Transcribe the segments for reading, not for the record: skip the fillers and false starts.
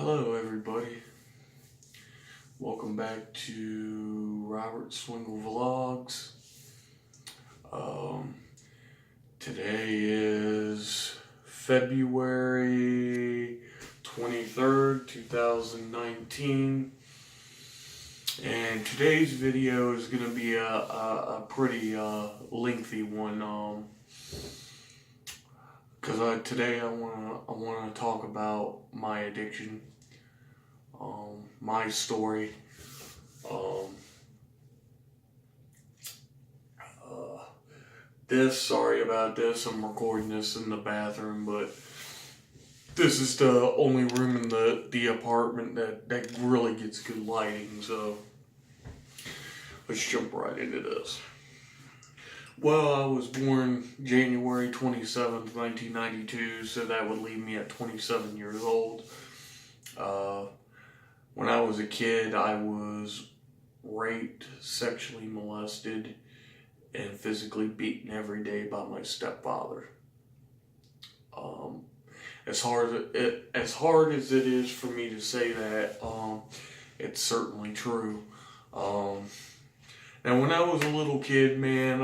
Hello, everybody. Welcome back to Robert Swingle Vlogs. Today is February 23rd, 2019. And today's video is going to be a pretty lengthy one. Because today I want to talk about my addiction, my story. Sorry about this. I'm recording this in the bathroom, but this is the only room in the apartment that really gets good lighting. So let's jump right into this. Well, I was born January 27th, 1992, so that would leave me at 27 years old. When I was a kid, I was raped, sexually molested, and physically beaten every day by my stepfather. As hard as it is for me to say that, it's certainly true. Now, when I was a little kid, man,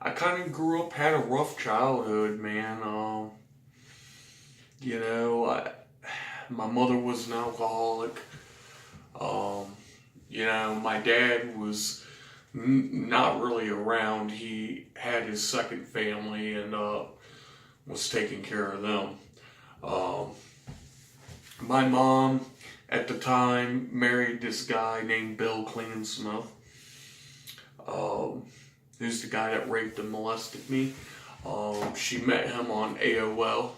I kind of grew up, had a rough childhood, man. My mother was an alcoholic. My dad was not really around. He had his second family and was taking care of them. My mom, at the time, married this guy named Bill Clansmith. Who's the guy that raped and molested me. She met him on AOL.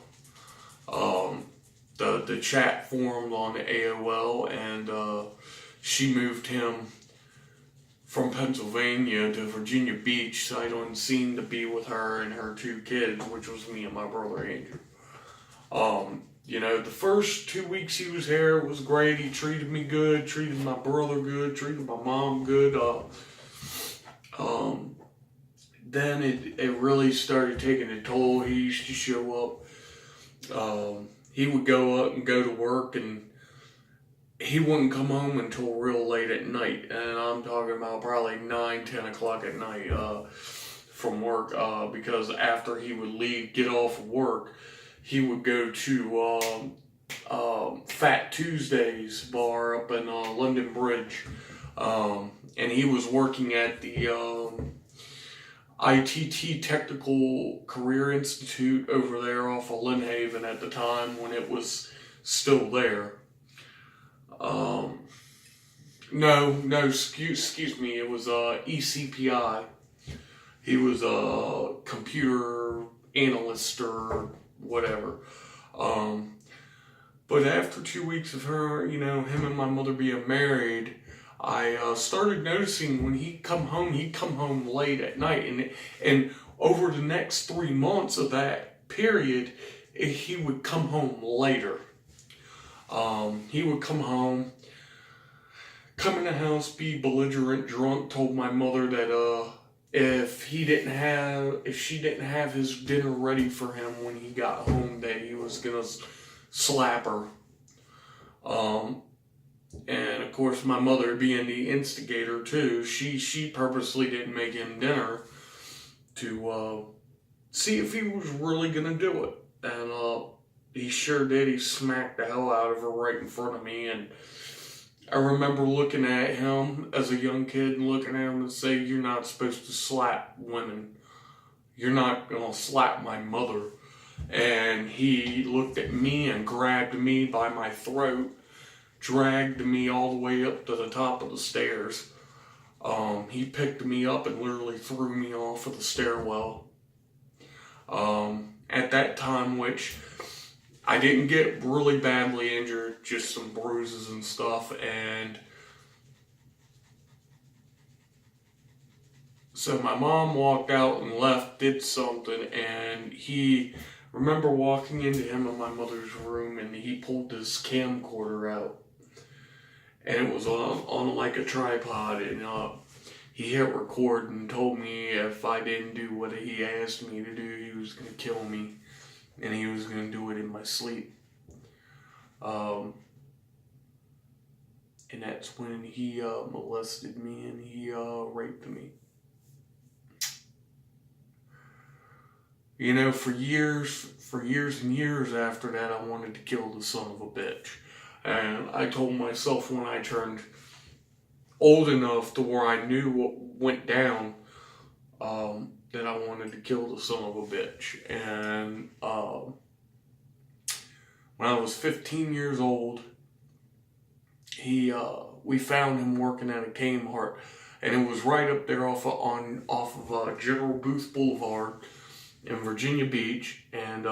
The chat formed on AOL, and she moved him from Pennsylvania to Virginia Beach, sight unseen, to be with her and her two kids, which was me and my brother Andrew. The first 2 weeks he was here, it was great. He treated me good, treated my brother good, treated my mom good. Then it really started taking a toll. He used to show up. He would go up and go to work, and he wouldn't come home until real late at night. And I'm talking about probably 9, 10 o'clock at night from work, because after he would leave, get off of work, he would go to Fat Tuesdays bar up in London Bridge. And he was working at the ITT Technical Career Institute over there off of Lynnhaven at the time when it was still there. Excuse me, it was ECPI. He was a computer analyst or whatever. But after 2 weeks of him and my mother being married, I started noticing when he'd come home late at night, and over the next 3 months of that period, he would come home later. He would come home, come in the house, be belligerent, drunk, told my mother that if she didn't have his dinner ready for him when he got home, that he was gonna slap her. And of course, my mother, being the instigator too, she purposely didn't make him dinner to see if he was really gonna do it. And he sure did. He smacked the hell out of her right in front of me. And I remember looking at him as a young kid and looking at him and saying, "You're not supposed to slap women. You're not gonna slap my mother." And he looked at me and grabbed me by my throat, dragged me all the way up to the top of the stairs. He picked me up and literally threw me off of the stairwell. At that time, which I didn't get really badly injured, just some bruises and stuff, and so my mom walked out and left, did something, and he remember walking into him in my mother's room, and he pulled this camcorder out. And it was on like a tripod, and he hit record and told me if I didn't do what he asked me to do, he was going to kill me, and he was going to do it in my sleep. Um, and that's when he molested me and he raped me. You know, for years and years after that, I wanted to kill the son of a bitch. And I told myself when I turned old enough to where I knew what went down, that I wanted to kill the son of a bitch. And when I was 15 years old, we found him working at a Kmart, and it was right up there off of General Booth Boulevard in Virginia Beach, and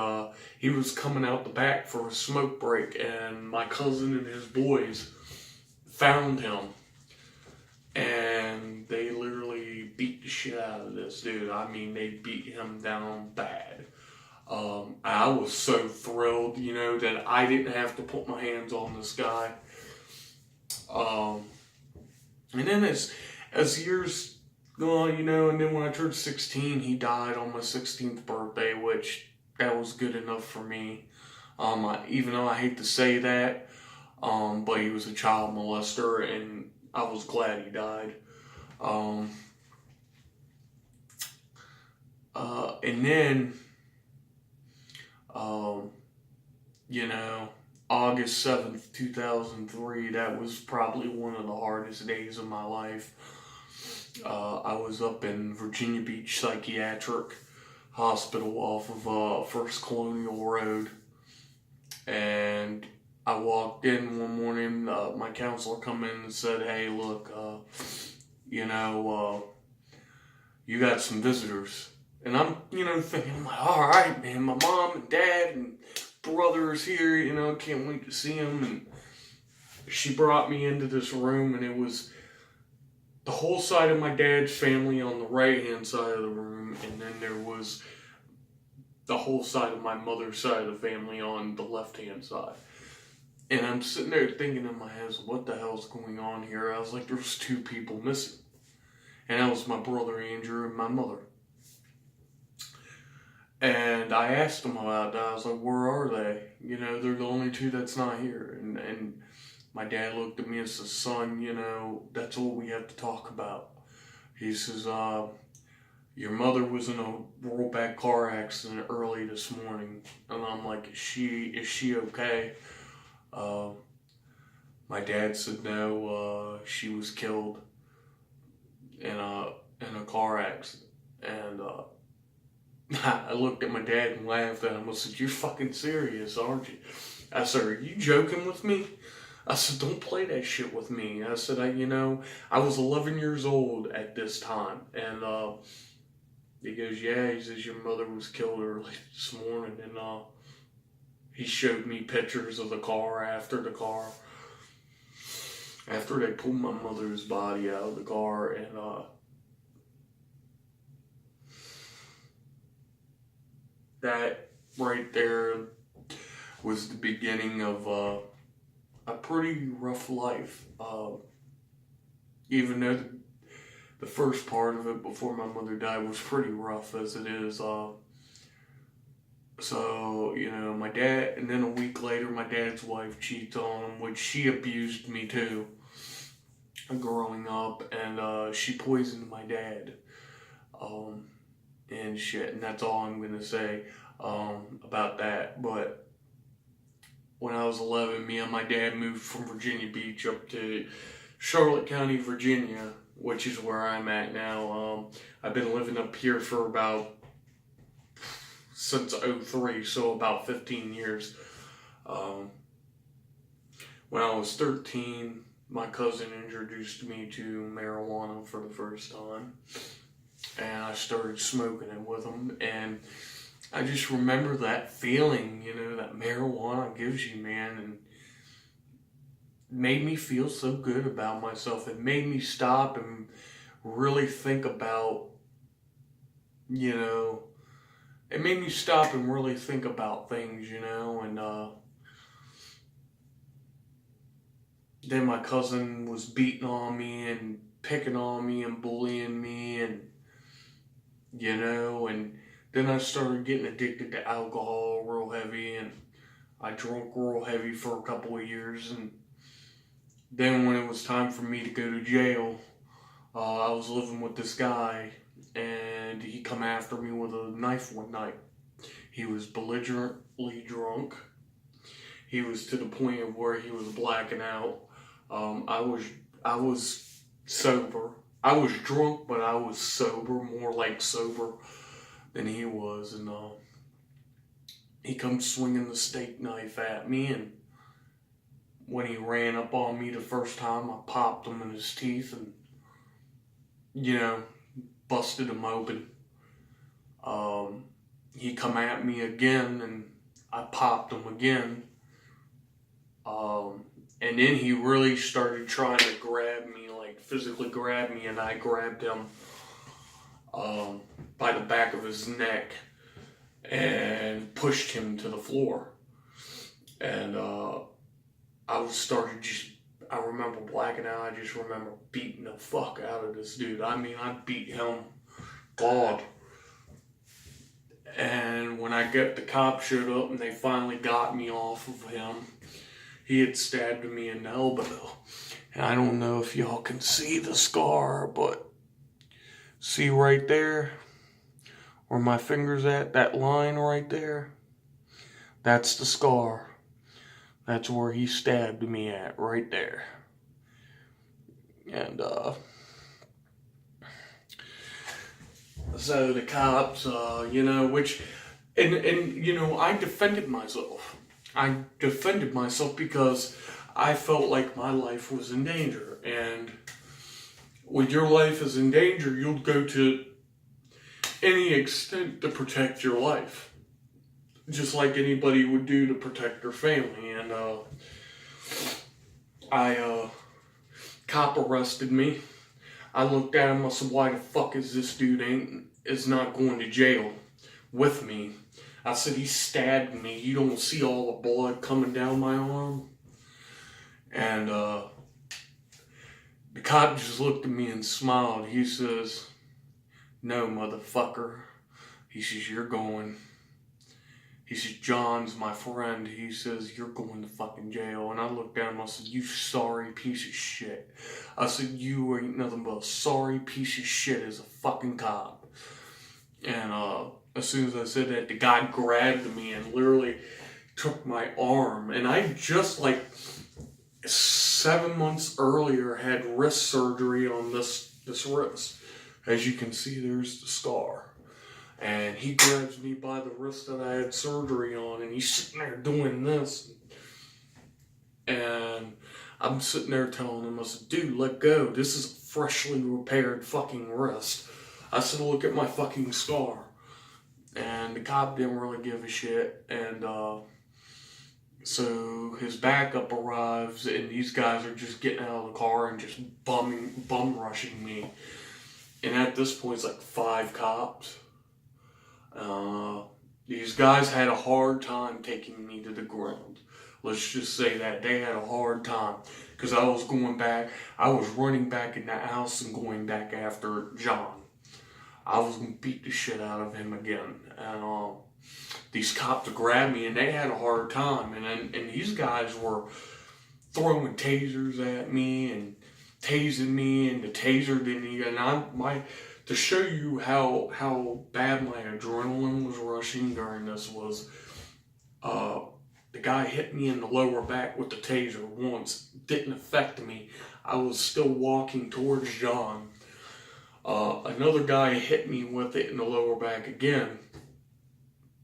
he was coming out the back for a smoke break, and my cousin and his boys found him, and they literally beat the shit out of this dude. I mean, they beat him down bad. I was so thrilled, you know, that I didn't have to put my hands on this guy. And then as years go on, you know, and then when I turned 16, he died on my 16th birthday, which that was good enough for me. Even though I hate to say that, but he was a child molester, and I was glad he died. And then, you know, August 7th, 2003, that was probably one of the hardest days of my life. I was up in Virginia Beach Psychiatric Hospital off of First Colonial Road, and I walked in one morning. My counselor come in and said, "Hey, look, you know, you got some visitors." And I'm, you know, thinking, I'm like, all right, man, my mom and dad and brother's here, you know, can't wait to see him. And she brought me into this room, and it was the whole side of my dad's family on the right-hand side of the room, and then there was the whole side of my mother's side of the family on the left-hand side. And I'm sitting there thinking in my head, what the hell's going on here? I was like, there's two people missing. And that was my brother Andrew and my mother. And I asked them about that. I was like, where are they? You know, they're the only two that's not here. And my dad looked at me and said, son, you know, that's all we have to talk about. He says, your mother was in a real bad car accident early this morning. And I'm like, is she okay? My dad said, no, she was killed in a car accident. And I looked at my dad and laughed at him. I said, you're fucking serious, aren't you? I said, are you joking with me? I said, don't play that shit with me. I said, you know, I was 11 years old at this time. And he goes, yeah, he says, your mother was killed early this morning. And he showed me pictures of the car after they pulled my mother's body out of the car. And that right there was the beginning of a pretty rough life. Even though the first part of it before my mother died was pretty rough as it is. So, you know, my dad, and then a week later, my dad's wife cheated on him, which she abused me too, growing up, and she poisoned my dad. And shit, and that's all I'm gonna say about that. But when I was 11, me and my dad moved from Virginia Beach up to Charlotte County, Virginia, which is where I'm at now. I've been living up here for since 03, so about 15 years. When I was 13, my cousin introduced me to marijuana for the first time. And I started smoking it with him, and I just remember that feeling, you know, that marijuana gives you, man, and made me feel so good about myself. It made me stop and really think about, you know, it made me stop and really think about things, you know, and then my cousin was beating on me and picking on me and bullying me, and you know, and then I started getting addicted to alcohol real heavy, and I drunk real heavy for a couple of years, and then when it was time for me to go to jail, I was living with this guy, and he come after me with a knife one night. He was belligerently drunk. He was to the point of where he was blacking out. I was sober. I was drunk, but I was sober, more like sober than he was, and he comes swinging the steak knife at me, and when he ran up on me the first time, I popped him in his teeth and, busted him open. He come at me again, and I popped him again. And then he really started trying to grab me, like physically grab me, and I grabbed him by the back of his neck and pushed him to the floor. And I remember blacking out. I just remember beating the fuck out of this dude. I mean, I beat him bad. And when the cops showed up and they finally got me off of him, he had stabbed me in the elbow. And I don't know if y'all can see the scar, but see right there where my finger's at, that line right there, that's the scar. That's where he stabbed me at, right there. And, so the cops, I defended myself. I defended myself because I felt like my life was in danger. And when your life is in danger, you'll go to any extent to protect your life. Just like anybody would do to protect their family. And cop arrested me. I looked at him, I said, why the fuck is this dude is not going to jail with me? I said, he stabbed me. You don't see all the blood coming down my arm? And the cop just looked at me and smiled. He says, no, motherfucker. He says, you're going. He says, John's my friend. He says, you're going to fucking jail. And I looked down and I said, you sorry piece of shit. I said, you ain't nothing but a sorry piece of shit as a fucking cop. And as soon as I said that, the guy grabbed me and literally took my arm. And I just 7 months earlier had wrist surgery on this wrist. As you can see, there's the scar. And he grabs me by the wrist that I had surgery on, and he's sitting there doing this. And I'm sitting there telling him, I said, dude, let go. This is a freshly repaired fucking wrist. I said, look at my fucking scar. And the cop didn't really give a shit. And so his backup arrives, and these guys are just getting out of the car and just bum rushing me. And at this point, it's like 5 cops. These guys had a hard time taking me to the ground. Let's just say that. They had a hard time. Because I was running back in the house and going back after John. I was going to beat the shit out of him again. And these cops grabbed me, and they had a hard time. And these guys were throwing tasers at me and tasing me, and the taser didn't even... To show you how bad my adrenaline was rushing during this was, the guy hit me in the lower back with the taser once. Didn't affect me. I was still walking towards John. Another guy hit me with it in the lower back again.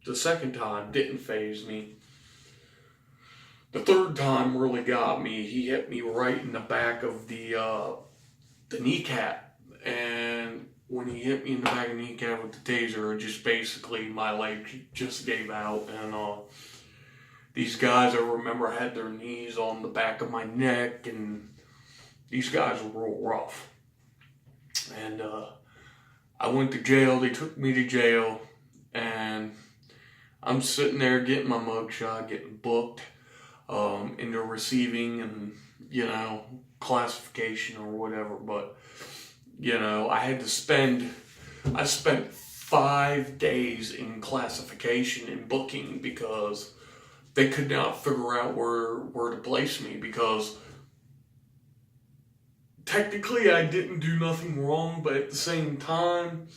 The second time didn't faze me. The third time really got me. He hit me right in the back of the kneecap. And when he hit me in the back of the kneecap with the taser, just basically my leg just gave out. And these guys, I remember, had their knees on the back of my neck, and these guys were real rough. And I went to jail. They took me to jail, and I'm sitting there getting my mugshot, getting booked into receiving and, classification or whatever. But I spent 5 days in classification and booking because they could not figure out where to place me, because technically I didn't do nothing wrong, but at the same time,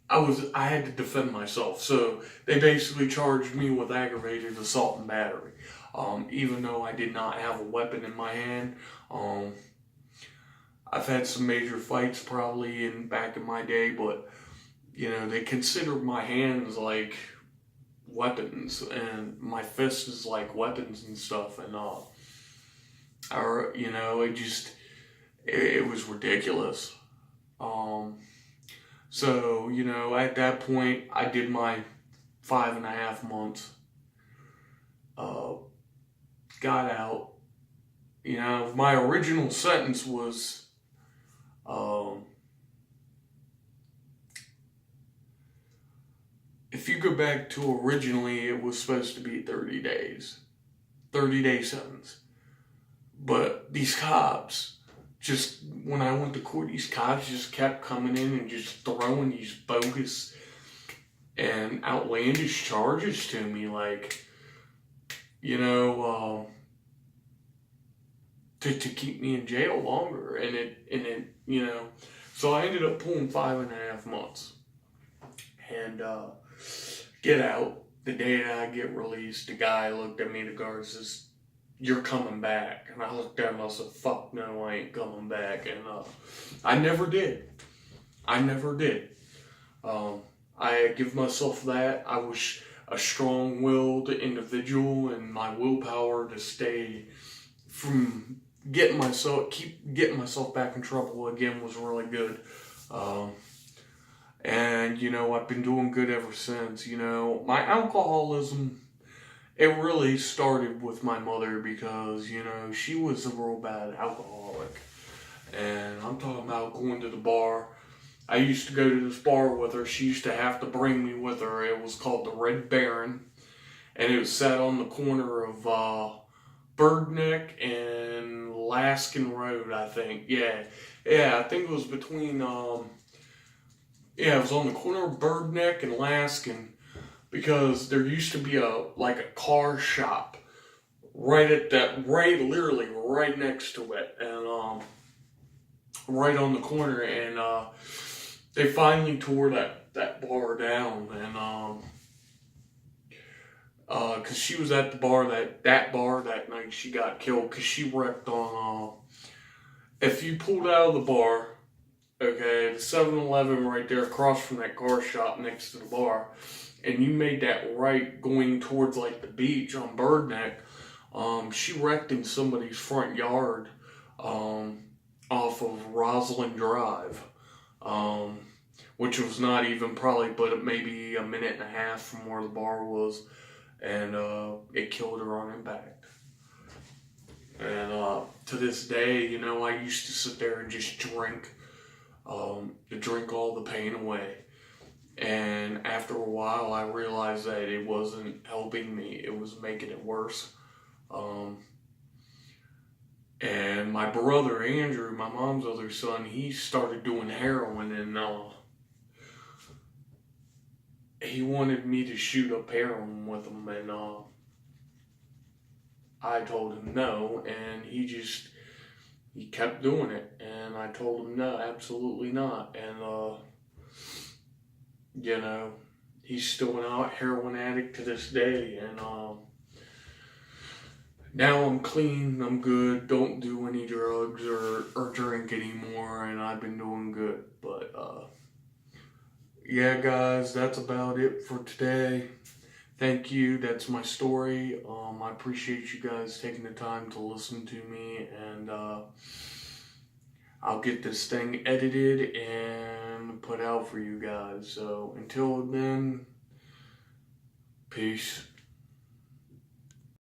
I had to defend myself. So they basically charged me with aggravated assault and battery. Even though I did not have a weapon in my hand. I've had some major fights probably back in my day, but they consider my hands like weapons, and my fists is like weapons and stuff, and it was ridiculous. So at that point I did my 5.5 months, got out. My original sentence was if you go back to originally, it was supposed to be 30 days. 30-day sentence. But these cops, just when I went to court, these cops just kept coming in and just throwing these bogus and outlandish charges to me, like, to keep me in jail longer. And it so I ended up pulling 5.5 months. And get out. The day that I get released, the guy looked at me, the guard says, "You're coming back." And I looked at him, I said, "Fuck no, I ain't coming back." And I never did. I give myself that. I was a strong-willed individual, and my willpower to stay from keep getting myself back in trouble again was really good. And, I've been doing good ever since. My alcoholism, it really started with my mother, because, she was a real bad alcoholic. And I'm talking about going to the bar. I used to go to this bar with her. She used to have to bring me with her. It was called the Red Baron. And it was set on the corner of Bird Neck and Laskin Road, I think. Yeah, I think it was between... it was on the corner of Bird Neck and Laskin, because there used to be a car shop literally right next to it, and right on the corner, and they finally tore that bar down, and because she was at the bar that night she got killed, because she wrecked on if you pulled out of the bar. Okay, the 7-Eleven right there across from that car shop next to the bar, and you made that right going towards the beach on Bird Neck, she wrecked in somebody's front yard off of Roslyn Drive, which was not even probably but maybe a minute and a half from where the bar was, and it killed her on impact. And to this day, I used to sit there and just drink. To drink all the pain away. And after a while, I realized that it wasn't helping me, it was making it worse. And my brother Andrew, my mom's other son, he started doing heroin, and he wanted me to shoot up heroin with him, and I told him no, and he kept doing it, and I told him no, absolutely not. And he's still an heroin addict to this day, and now I'm clean, I'm good, don't do any drugs or drink anymore, and I've been doing good. But yeah, guys, that's about it for today. Thank you. That's my story. I appreciate you guys taking the time to listen to me, and I'll get this thing edited and put out for you guys. So until then, peace.